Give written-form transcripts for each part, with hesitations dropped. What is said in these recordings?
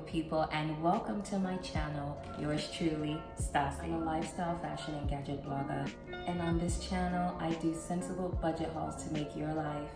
beautiful people, and welcome to my channel. Yours truly, Stas. I'm a lifestyle, fashion, and gadget blogger. And on this channel, I do sensible budget hauls to make your life,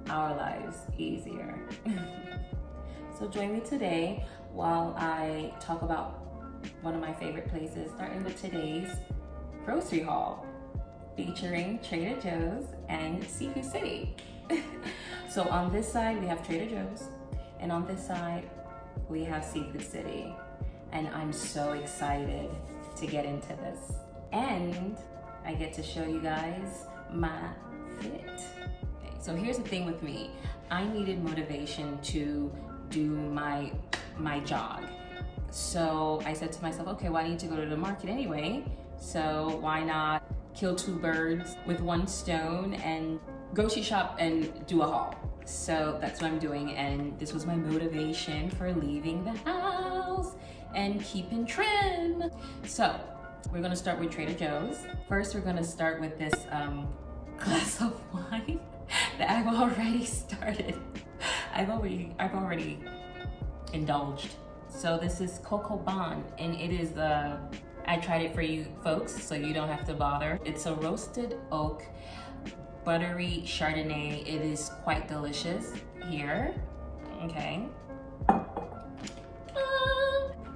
our lives, easier. So join me today while I talk about one of my favorite places, starting with today's grocery haul, featuring Trader Joe's and Seafood City. So on this side, we have Trader Joe's, and on this side, we have Seafood City. And I'm so excited to get into this. And I get to show you guys my fit. Okay, so here's the thing with me. I needed motivation to do my jog. So I said to myself, okay, well, I need to go to the market anyway. So why not kill two birds with one stone and grocery shop and do a haul? So that's what I'm doing, and this was my motivation for leaving the house and keeping trim. So we're gonna start with Trader Joe's. First, we're gonna start with this glass of wine that I've already started. I've already indulged. So this is Cocobon, and it is I tried it for you folks, so you don't have to bother. It's a roasted oak buttery Chardonnay. It is quite delicious here. Okay.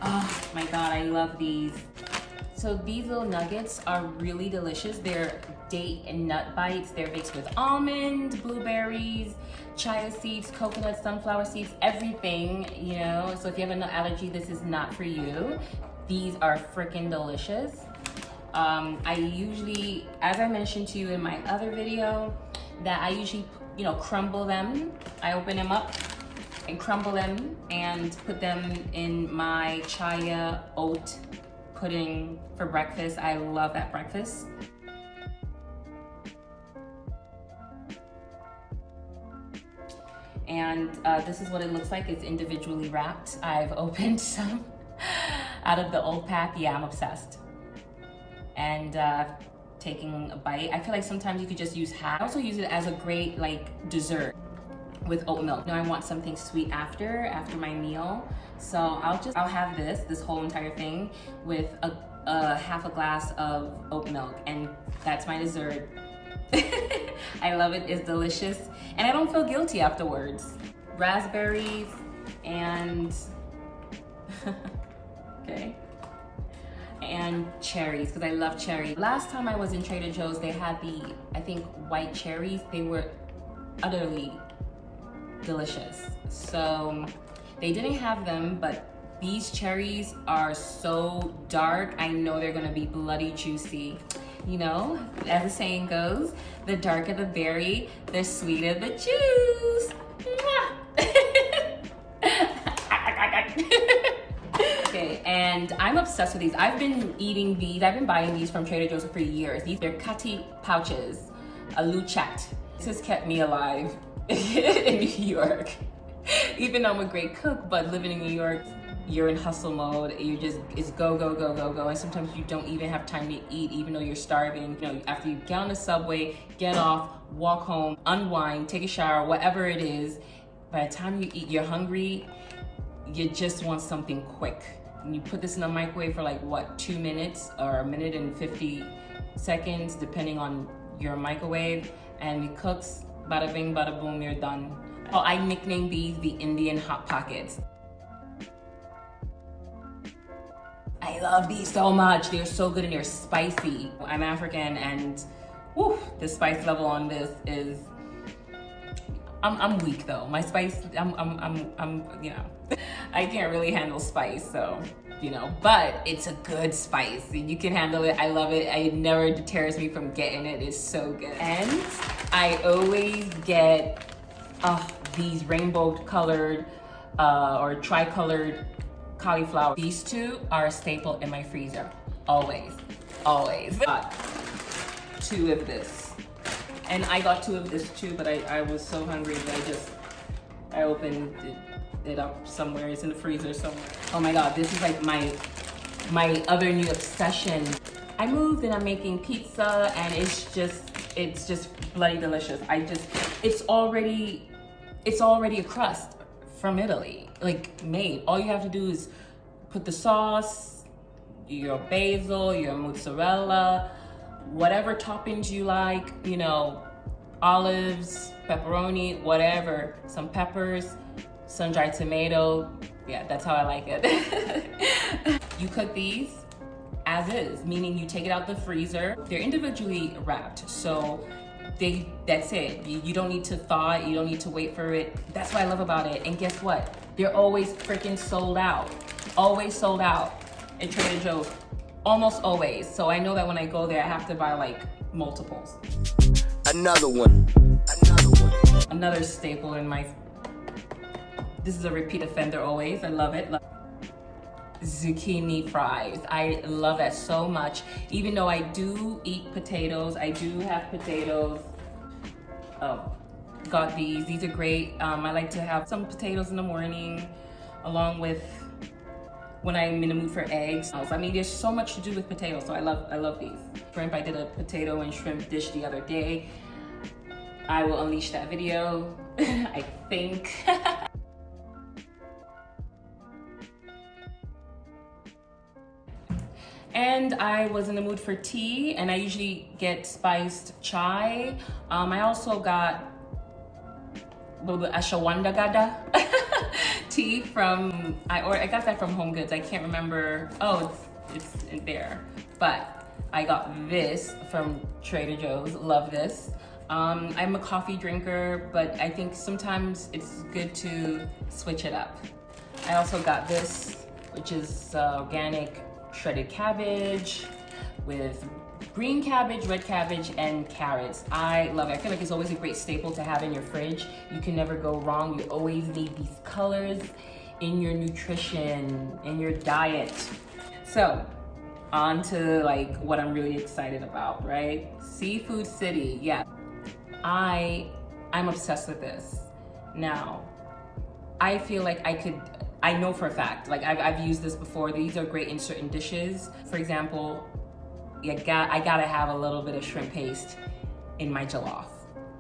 Oh my God, I love these. So these little nuggets are really delicious. They're date and nut bites. They're mixed with almond, blueberries, chia seeds, coconut, sunflower seeds, everything, you know. So if you have a nut allergy, this is not for you. These are freaking delicious. I usually, as I mentioned to you in my other video, that I usually, crumble them. I open them up and crumble them and put them in my chia oat pudding for breakfast. I love that breakfast. And this is what it looks like. It's individually wrapped. I've opened some out of the old pack. Yeah, I'm obsessed. And taking a bite. I feel like sometimes you could just use half. I also use it as a great dessert with oat milk. I want something sweet after my meal. So I'll have this whole entire thing with a half a glass of oat milk, and that's my dessert. I love it. It's delicious, and I don't feel guilty afterwards. Raspberries and okay. And cherries, because I love cherries. Last time I was in Trader Joe's, they had I think, white cherries. They were utterly delicious. So they didn't have them, but these cherries are so dark. I know they're gonna be bloody juicy. You know, as the saying goes, the darker the berry, the sweeter the juice. Okay, and I'm obsessed with these. I've been eating these. I've been buying these from Trader Joe's for years. These are Kati Pouches, Aloo Chatt. This has kept me alive in New York. Even though I'm a great cook, but living in New York, you're in hustle mode. It's go, go, go, go, go. And sometimes you don't even have time to eat, even though you're starving. After you get on the subway, get off, walk home, unwind, take a shower, whatever it is, by the time you eat, you're hungry. You just want something quick. And you put this in the microwave for 2 minutes or 1 minute and 50 seconds, depending on your microwave, and it cooks. Bada bing, bada boom, you're done. Oh, I nickname these the Indian Hot Pockets. I love these so much. They're so good and they're spicy. I'm African, and whew, the spice level on this is, I'm weak though. My spice, I'm I can't really handle spice, so, but it's a good spice. You can handle it. I love it. It never deters me from getting it. It's so good. And I always get these rainbow colored or tri-colored cauliflower. These two are a staple in my freezer. Always, always. Got 2 of this. And I got 2 of this too, but I was so hungry that I opened it up somewhere. It's in the freezer somewhere. Oh my God, this is my other new obsession. I moved and I'm making pizza, and it's just bloody delicious. It's already a crust from Italy, like made. All you have to do is put the sauce, your basil, your mozzarella, whatever toppings you like, you know, olives, pepperoni, whatever, some peppers, sun-dried tomato. Yeah, that's how I like it. You cook these as is, meaning you take it out the freezer. They're individually wrapped, so that's it. You don't need to thaw it, you don't need to wait for it. That's what I love about it. And guess what? They're always freaking sold out. Always sold out at Trader Joe's. Almost always. So I know that when I go there, I have to buy like multiples. Another one. Another staple in my, this is a repeat offender always. I love it. Zucchini fries. I love that so much. Even though I do eat potatoes, I do have potatoes. Oh, got these. These are great. I like to have some potatoes in the morning along with when I'm in the mood for eggs. I mean, there's so much to do with potatoes, so I love these. Shrimp, I did a potato and shrimp dish the other day. I will unleash that video, I think. And I was in the mood for tea, and I usually get spiced chai. I also got ashwagandha gada tea from, I got that from Home Goods. I can't remember. Oh, it's in there. But I got this from Trader Joe's. Love this. I'm a coffee drinker, but I think sometimes it's good to switch it up. I also got this, which is organic shredded cabbage with green cabbage, red cabbage, and carrots. I love it. I feel like it's always a great staple to have in your fridge. You can never go wrong. You always need these colors in your nutrition, in your diet. So, on to like what I'm really excited about, right? Seafood City, yeah. I'm obsessed with this. Now, I feel like I know for a fact, like I've used this before. These are great in certain dishes. For example, I gotta have a little bit of shrimp paste in my jollof.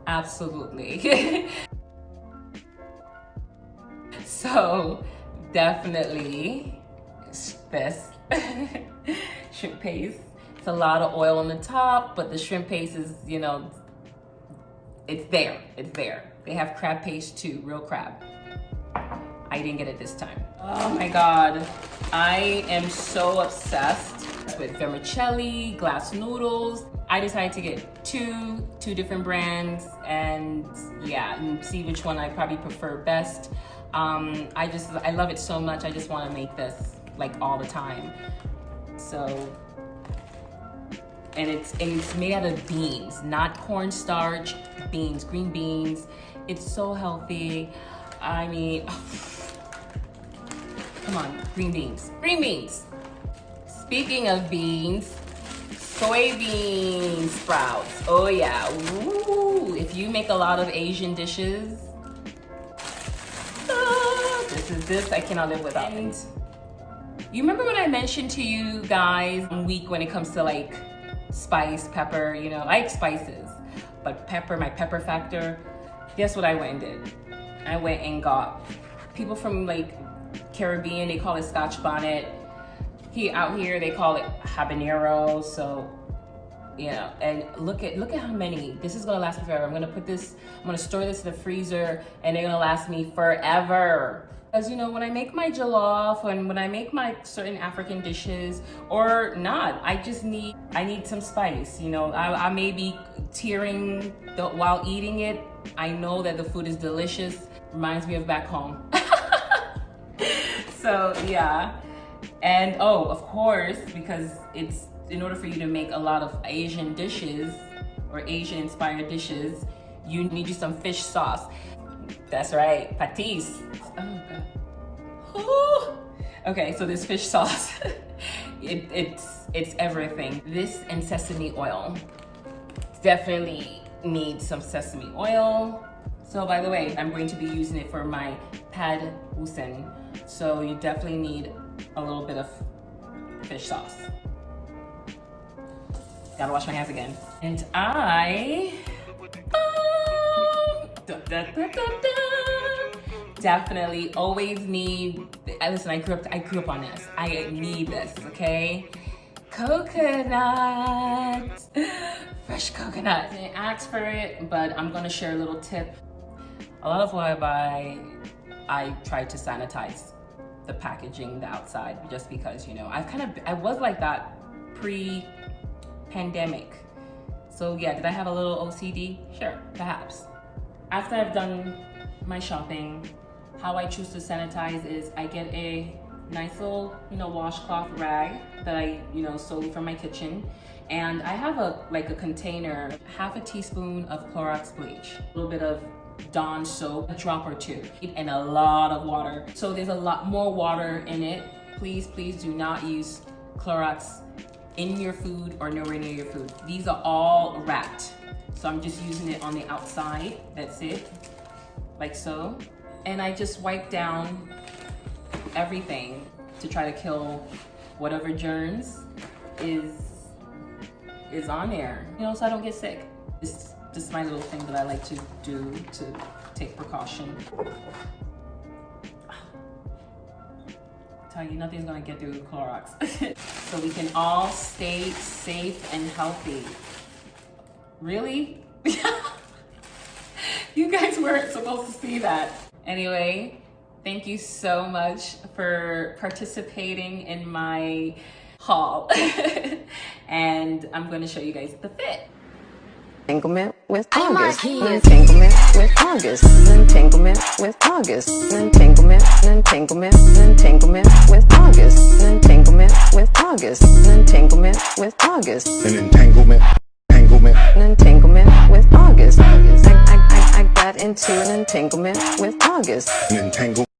Absolutely. So definitely this shrimp paste. It's a lot of oil on the top, but the shrimp paste is, you know, it's there. They have crab paste too, real crab. I didn't get it this time. Oh my God. I am so obsessed with vermicelli, glass noodles. I decided to get two different brands and yeah, and see which one I probably prefer best. I love it so much. I just want to make this like all the time. So, and it's made out of beans, not cornstarch, beans, green beans. It's so healthy. I mean, come on, green beans. Speaking of beans, soybean sprouts. Oh yeah, ooh, if you make a lot of Asian dishes, this I cannot live without. And you remember when I mentioned to you guys I'm weak when it comes to like spice, pepper, you know, I like spices, but pepper, my pepper factor, guess what I went and did? I went and got, people from like Caribbean, they call it Scotch Bonnet. Out here, they call it habanero. So, you know, and look at how many. This is gonna last me forever. I'm gonna store this in the freezer, and they're gonna last me forever. As you know, when I make my jollof, and when I make my certain African dishes, or not, I need some spice. You know, I may be tearing while eating it. I know that the food is delicious. Reminds me of back home. So yeah. And oh, of course, because it's in order for you to make a lot of Asian dishes or Asian inspired dishes, you need some fish sauce. That's right, patis. Oh God. Okay, so this fish sauce, it's everything. This and sesame oil. Definitely need some sesame oil. So by the way, I'm going to be using it for my pad wusen. So you definitely need a little bit of fish sauce. Gotta wash my hands again. And Definitely always need, listen, I grew up on this. I need this, okay? Coconut, fresh coconut. I didn't ask for it, but I'm gonna share a little tip. A lot of what I buy, I try to sanitize the packaging, the outside, just because, you know, I was like that pre-pandemic. So yeah, did I have a little OCD? Sure, perhaps. After I've done my shopping, how I choose to sanitize is I get a nice little, you know, washcloth rag that I, you know, sew from my kitchen. And I have a container, half a teaspoon of Clorox bleach, a little bit of Dawn soap, a drop or two, and a lot of water. So there's a lot more water in it. Please do not use Clorox in your food or nowhere near your food. These are all wrapped. So I'm just using it on the outside, that's it, like so. And I just wipe down everything to try to kill whatever germs is on there, you know, so I don't get sick. It's just my little thing that I like to do to take precaution. Tell you, nothing's gonna get through Clorox. So we can all stay safe and healthy. Really? You guys weren't supposed to see that. Anyway, thank you so much for participating in my haul. And I'm gonna show you guys the fit. Entanglement with August, entanglement with August, entanglement with August, entanglement with August, entanglement with August, entanglement with August, an entanglement with August. I got into an entanglement with August. An entanglement.